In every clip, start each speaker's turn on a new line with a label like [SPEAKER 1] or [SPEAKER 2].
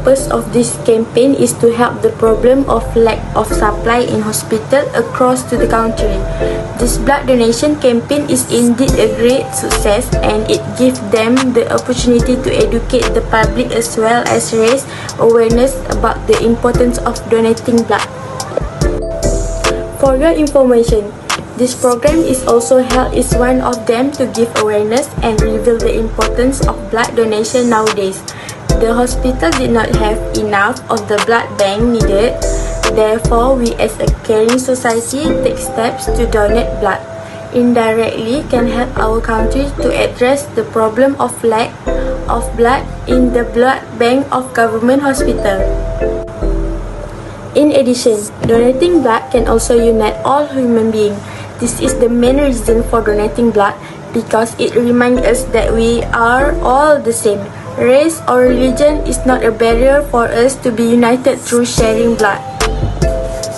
[SPEAKER 1] purpose of this campaign is to help the problem of lack of supply in hospital across to the country. This blood donation campaign is indeed a great success, and it gives them the opportunity to educate the public as well as raise awareness about the importance of donating blood. For your information, this program is also held as one of them to give awareness and reveal the importance of blood donation nowadays. The hospital did not have enough of the blood bank needed. Therefore, we as a caring society take steps to donate blood. Indirectly can help our country to address the problem of lack of blood in the blood bank of government hospital. In addition, donating blood can also unite all human beings. This is the main reason for donating blood, because it reminds us that we are all the same. Race or religion is not a barrier for us to be united through sharing blood.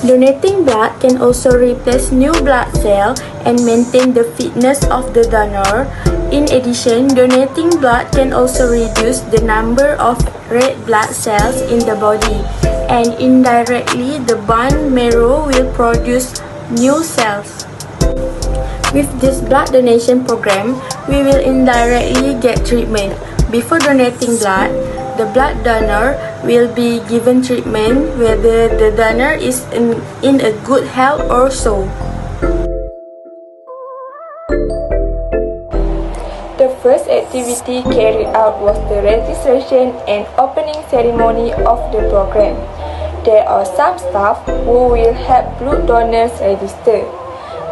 [SPEAKER 1] Donating blood can also replace new blood cells and maintain the fitness of the donor. In addition, donating blood can also reduce the number of red blood cells in the body, and indirectly the bone marrow will produce new cells. With this blood donation program, we will indirectly get treatment. Before donating blood, the blood donor will be given treatment whether the donor is in a good health or so. The first activity carried out was the registration and opening ceremony of the program. There are some staff who will help blood donors register.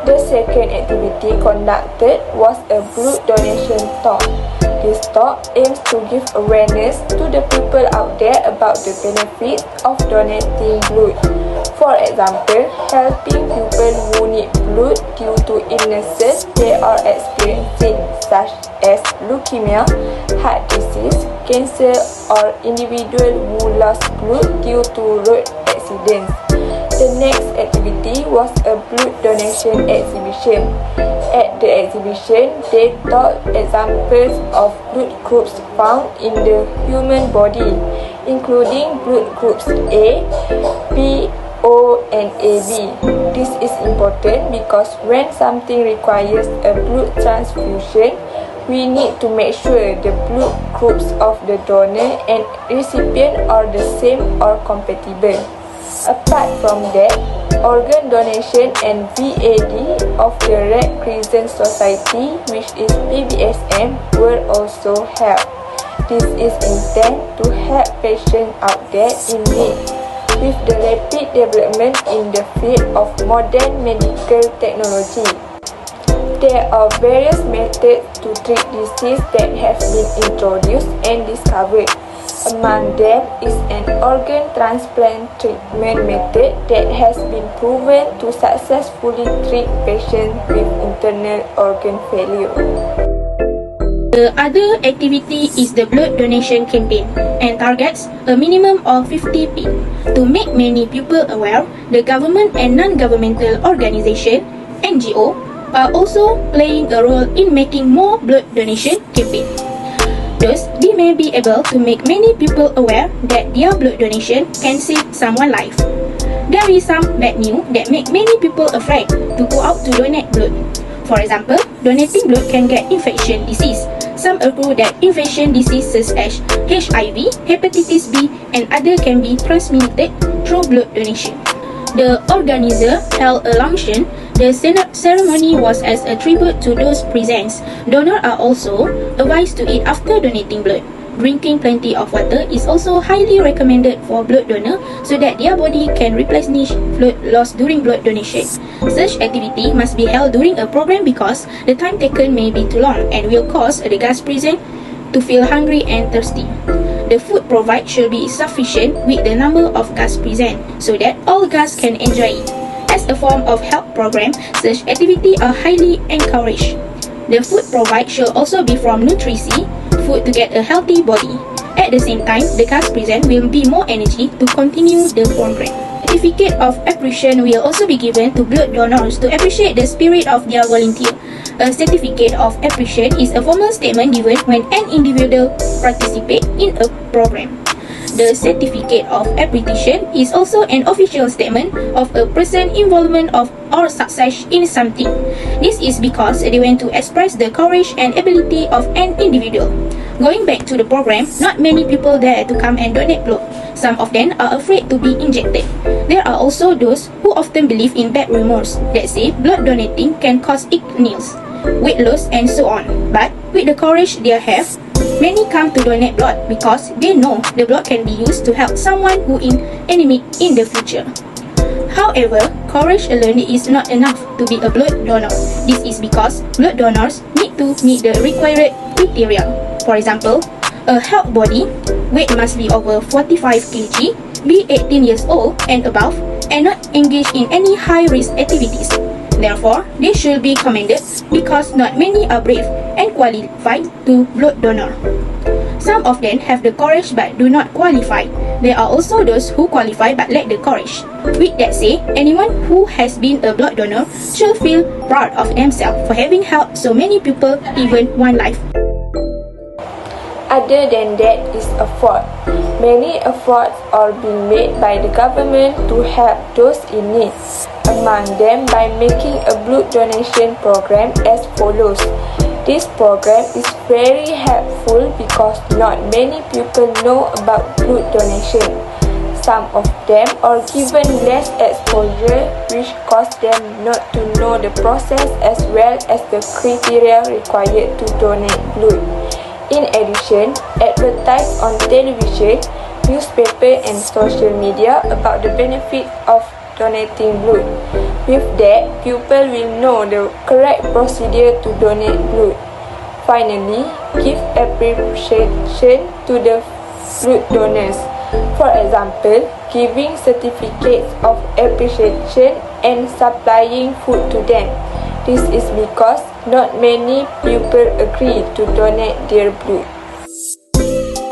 [SPEAKER 1] The second activity conducted was a blood donation talk. This talk aims to give awareness to the people out there about the benefits of donating blood. For example, helping people who need blood due to illnesses they are experiencing, such as leukemia, heart disease, cancer, or individuals who lost blood due to road accidents. The next activity was a blood donation exhibition. At the exhibition, they taught examples of blood groups found in the human body, including blood groups A, B, O, and AB. This is important because when something requires a blood transfusion, we need to make sure the blood groups of the donor and recipient are the same or compatible. Apart from that, organ donation and VAD of the Red Crescent Society, which is PBSM, were also held. This is intended to help patients out there in need. With the rapid development in the field of modern medical technology, there are various methods to treat disease that have been introduced and discovered. Among them is an organ transplant treatment method that has been proven to successfully treat patients with internal organ failure.
[SPEAKER 2] The other activity is the blood donation campaign and targets a minimum of 50 people. To make many people aware, the government and non-governmental organization (NGO) are also playing a role in making more blood donation campaigns. Thus, they may be able to make many people aware that their blood donation can save someone's life. There is some bad news that make many people afraid to go out to donate blood. For example, donating blood can get infection disease. Some argue that infection diseases such as HIV, hepatitis B, and other can be transmitted through blood donation. The organizer held a luncheon. The ceremony was as a tribute to those present. Donors are also advised to eat after donating blood. Drinking plenty of water is also highly recommended for blood donor so that their body can replenish fluid lost during blood donation. Such activity must be held during a program because the time taken may be too long and will cause the guests present to feel hungry and thirsty. The food provided should be sufficient with the number of guests present so that all guests can enjoy it. As a form of health program, such activities are highly encouraged. The food provided should also be from nutrition food to get a healthy body. At the same time, the guests present will be more energy to continue the program. Certificate of appreciation will also be given to blood donors to appreciate the spirit of their volunteer. A certificate of appreciation is a formal statement given when an individual participates in a program. The certificate of appreciation is also an official statement of a person's involvement of or success in something. This is because they want to express the courage and ability of an individual. Going back to the program, not many people dare to come and donate blood. Some of them are afraid to be injected. There are also those who often believe in bad rumors that say blood donating can cause illness, weight loss, and so on. But with the courage they have, many come to donate blood because they know the blood can be used to help someone who is anemic in the future. However, courage alone is not enough to be a blood donor. This is because blood donors need to meet the required criteria. For example, a healthy body, weight must be over 45 kg, be 18 years old and above, and not engage in any high-risk activities. Therefore, they should be commended because not many are brave and qualified to blood donor. Some of them have the courage but do not qualify. There are also those who qualify but lack the courage. With that said, anyone who has been a blood donor should feel proud of themselves for having helped so many people, even one life.
[SPEAKER 1] Other than that is effort. Many efforts are being made by the government to help those in need. Among them by making a blood donation program as follows. This program is very helpful because not many people know about blood donation. Some of them are given less exposure, which cause them not to know the process as well as the criteria required to donate blood. In addition, advertise on television, newspaper and social media about the benefit of donating blood. With that, people will know the correct procedure to donate blood. Finally, give appreciation to the blood donors. For example, giving certificates of appreciation and supplying food to them. This is because not many people agree to donate their blood.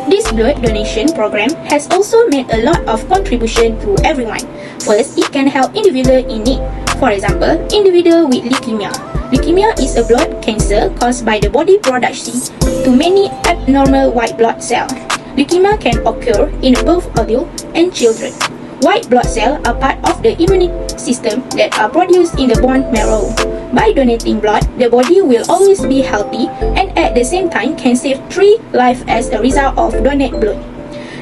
[SPEAKER 2] This blood donation program has also made a lot of contribution to everyone. First, it can help individuals in need. For example, individuals with leukemia. Leukemia is a blood cancer caused by the body production to many abnormal white blood cells. Leukemia can occur in both adults and children. White blood cells are part of the immune system that are produced in the bone marrow. By donating blood, the body will always be healthy and at the same time can save 3 lives as a result of donate blood.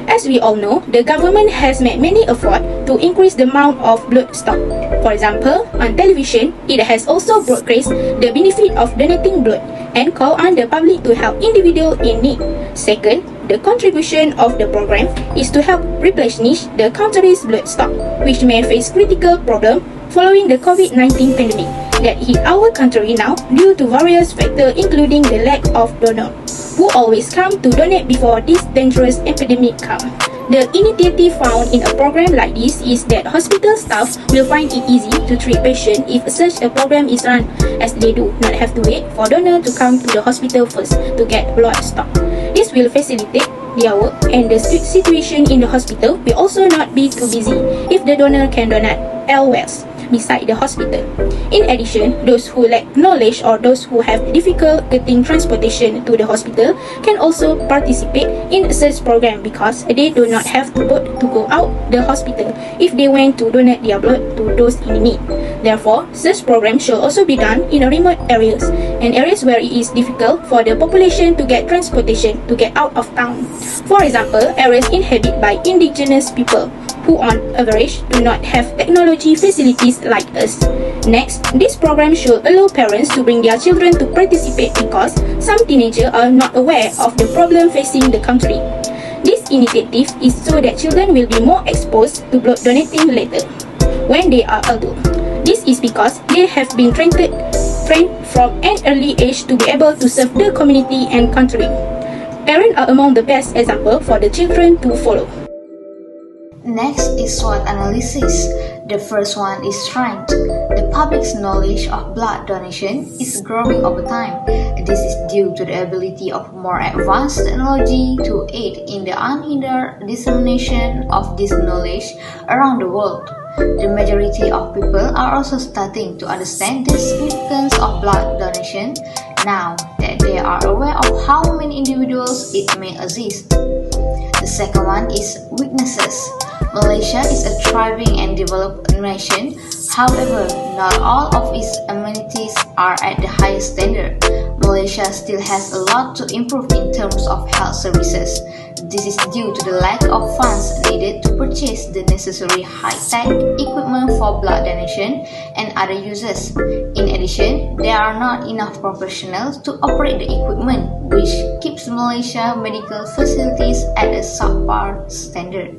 [SPEAKER 2] As we all know, the government has made many efforts to increase the amount of blood stock. For example, on television, it has also broadcast the benefit of donating blood and call on the public to help individuals in need. Second, the contribution of the program is to help replenish the country's blood stock, which may face critical problems following the COVID-19 pandemic that hit our country now due to various factors including the lack of donors who always come to donate before this dangerous epidemic comes. The initiative found in a program like this is that hospital staff will find it easy to treat patients if such a program is run, as they do not have to wait for donor to come to the hospital first to get blood stock. This will facilitate their work and the situation in the hospital will also not be too busy if the donor can donate elsewhere beside the hospital. In addition, those who lack knowledge or those who have difficult getting transportation to the hospital can also participate in such program because they do not have to go out the hospital if they want to donate their blood to those in need. Therefore, such program should also be done in remote areas and areas where it is difficult for the population to get transportation to get out of town. For example, areas inhabited by indigenous people who on average do not have technology facilities like us. Next, this program should allow parents to bring their children to participate because some teenagers are not aware of the problem facing the country. This initiative is so that children will be more exposed to blood donating later, when they are adult. This is because they have been trained from an early age to be able to serve the community and country. Parents are among the best example for the children to follow.
[SPEAKER 3] Next is SWOT analysis. The first one is strength. The public's knowledge of blood donation is growing over time. This is due to the ability of more advanced technology to aid in the unhindered dissemination of this knowledge around the world. The majority of people are also starting to understand the significance of blood donation now that they are aware of how many individuals it may assist. The second one is weaknesses. Malaysia is a thriving and developed nation. However, not all of its amenities are at the highest standard. Malaysia still has a lot to improve in terms of health services. This is due to the lack of funds needed to purchase the necessary high-tech equipment for blood donation and other uses. In addition, there are not enough professionals to operate the equipment, which keeps Malaysia medical facilities at a subpar standard.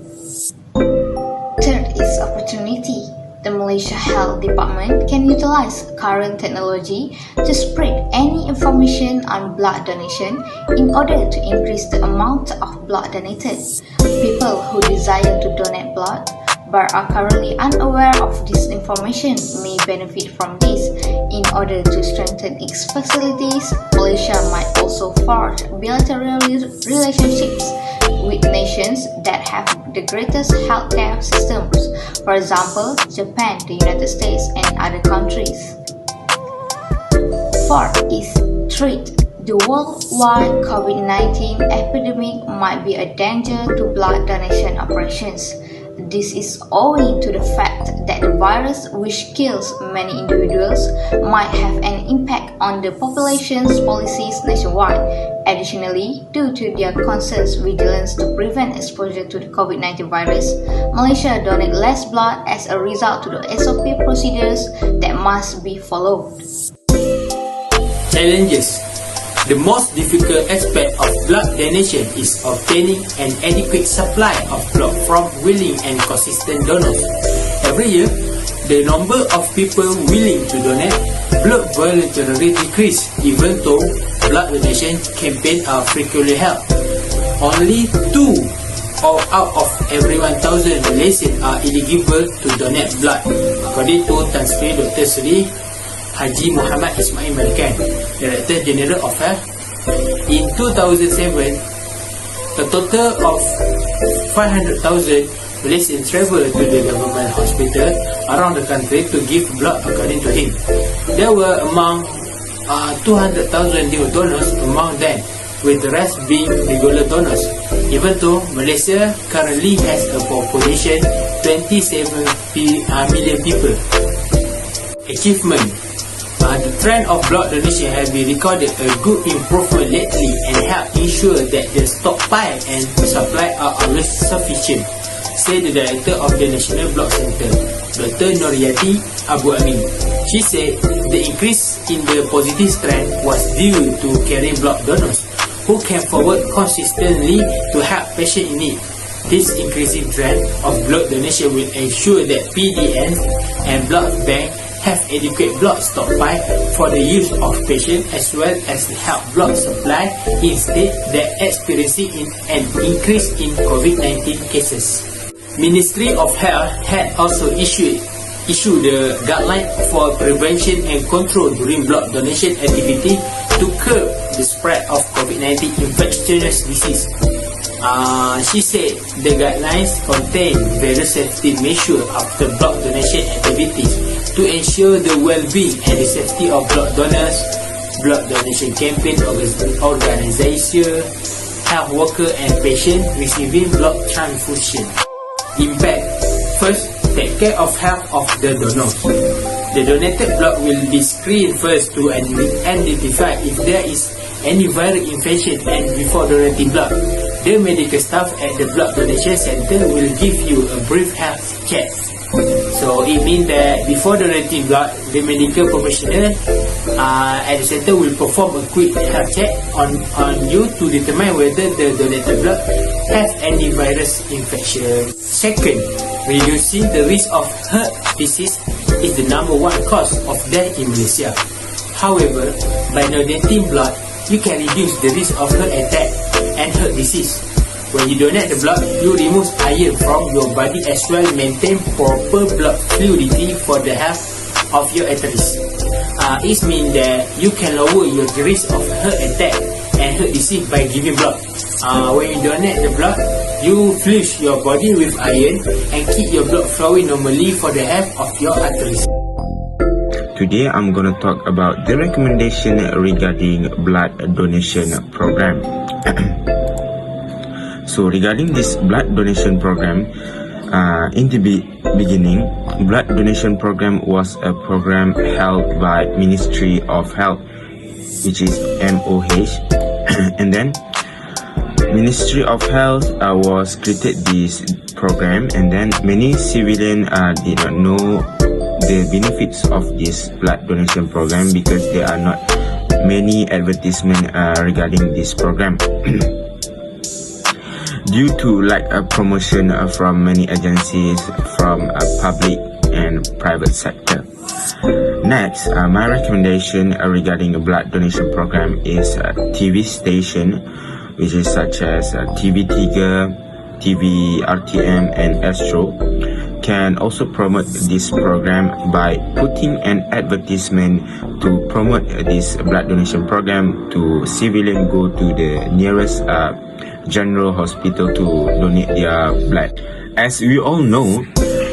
[SPEAKER 3] Third is opportunity. The Malaysia Health Department can utilize current technology to spread any information on blood donation in order to increase the amount of blood donated. People who desire to donate blood but are currently unaware of this information may benefit from this. In order to strengthen its facilities, Malaysia might also forge bilateral relationships with nations that have the greatest healthcare systems, for example, Japan, the United States, and other countries. Fourth is threat. The worldwide COVID-19 epidemic might be a danger to blood donation operations. This is owing to the fact that the virus, which kills many individuals, might have an impact on the population's policies nationwide. Additionally, due to their constant vigilance to prevent exposure to the COVID-19 virus, Malaysia donates less blood as a result to the SOP procedures that must be followed.
[SPEAKER 4] Challenges. The most difficult aspect of blood donation is obtaining an adequate supply of blood from willing and consistent donors. Every year, the number of people willing to donate blood voluntarily decreases, even though blood donation campaigns are frequently held. Only 2 out of every 1,000 Malaysians are eligible to donate blood, according to Tan Sri Dr. Sri Haji Muhammad Ismail Malikan, Director General of Health. In 2007, a total of 500,000 Malaysians traveled to the government hospital around the country to give blood, according to him. There were among 200,000 new donors among them, with the rest being regular donors. Even though Malaysia currently has a population 27 million people. Achievement. The trend of blood donation has been recorded a good improvement lately and help ensure that the stockpile and supply are always sufficient, said the director of the National Blood Center, Dr. Noryati Abu Amin. She said the increase in the positive trend was due to caring blood donors who came forward consistently to help patients in need. This increasing trend of blood donation will ensure that PDNs and blood banks have adequate blood stockpile for the use of patients, as well as help blood supply instead that experiencing an increase in COVID-19 cases. Ministry of Health had also issued the guideline for prevention and control during blood donation activity to curb the spread of COVID-19 infectious disease. She said the guidelines contain various safety measures after blood donation activities to ensure the well-being and the safety of blood donors, blood donation campaign organization, health worker and patient receiving blood transfusion. Impact. First, take care of health of the donors. The donated blood will be screened first to identify if there is any viral infection, and before donating blood, the medical staff at the blood donation center will give you a brief health check. So it means that before donating blood, the medical professional at the center will perform a quick health check on you to determine whether the donated blood has any virus infection. Second, reducing the risk of heart disease is the number one cause of death in Malaysia. However, by donating blood, you can reduce the risk of heart attack and heart disease. When you donate the blood, you remove iron from your body as well maintain proper blood fluidity for the health of your arteries. It means that you can lower your risk of heart attack and heart disease by giving blood. When you donate the blood, you flush your body with iron and keep your blood flowing normally for the health of your arteries.
[SPEAKER 5] Today I'm gonna talk about the recommendation regarding blood donation program. So regarding this blood donation program, in the beginning, blood donation program was a program held by Ministry of Health, which is MOH, and then Ministry of Health was created this program, and then many civilians did not know the benefits of this blood donation program because there are not many advertisements regarding this program. Due to lack of promotion from many agencies from public and private sector. Next, my recommendation regarding a blood donation program is TV station, which is such as TV Tiga, TV RTM, and Astro, can also promote this program by putting an advertisement to promote this blood donation program to civilian go to the nearest general hospital to donate their blood. As we all know,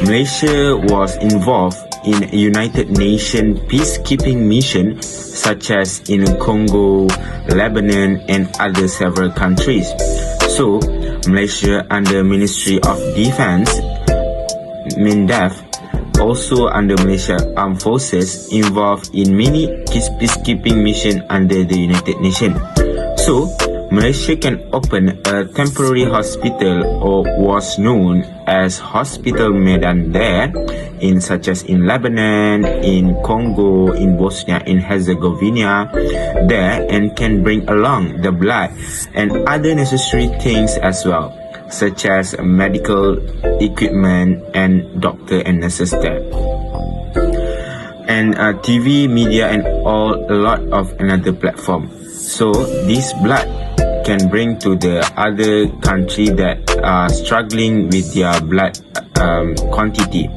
[SPEAKER 5] Malaysia was involved in United Nations peacekeeping mission such as in Congo, Lebanon, and other several countries. So, Malaysia under Ministry of Defence, MINDEF, also under Malaysia Armed Forces, involved in many peacekeeping mission under the United Nations. So, Malaysia can open a temporary hospital, or was known as Hospital Medan there, in such as in Lebanon, in Congo, in Bosnia and Herzegovina there, and can bring along the blood and other necessary things as well, such as medical equipment and doctor and nurses there. And TV, media, and a lot of another platform. So this blood can bring to the other country that are struggling with their blood quantity.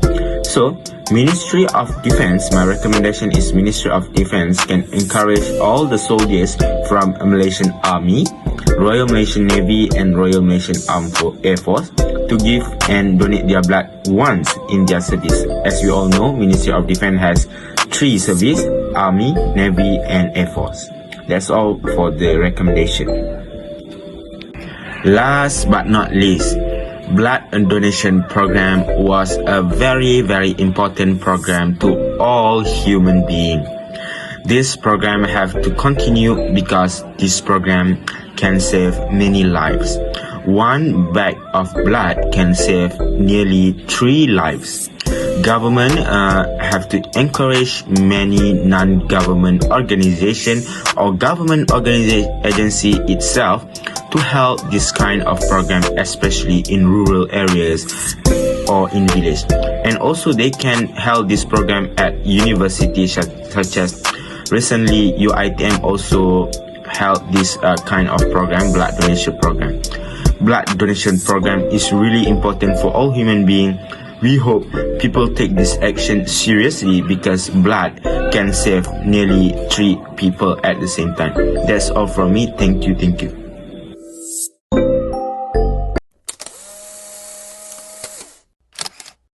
[SPEAKER 5] So Ministry of Defence, my recommendation is Ministry of Defence can encourage all the soldiers from Malaysian Army, Royal Malaysian Navy, and Royal Malaysian Armed Air Force to give and donate their blood once in their service. As you all know, Ministry of Defence has 3 services: Army, Navy, and Air Force. That's all for the recommendation. Last but not least, blood donation program was a very, very important program to all human beings. This program have to continue because this program can save many lives. 1 bag of blood can save nearly 3 lives. Government have to encourage many non-government organization or government agency itself to help this kind of program, especially in rural areas or in village. And also they can help this program at universities such as recently UiTM also held this kind of program, blood donation program. Blood donation program is really important for all human beings. We hope people take this action seriously because blood can save nearly 3 people at the same time. That's all from me. Thank you.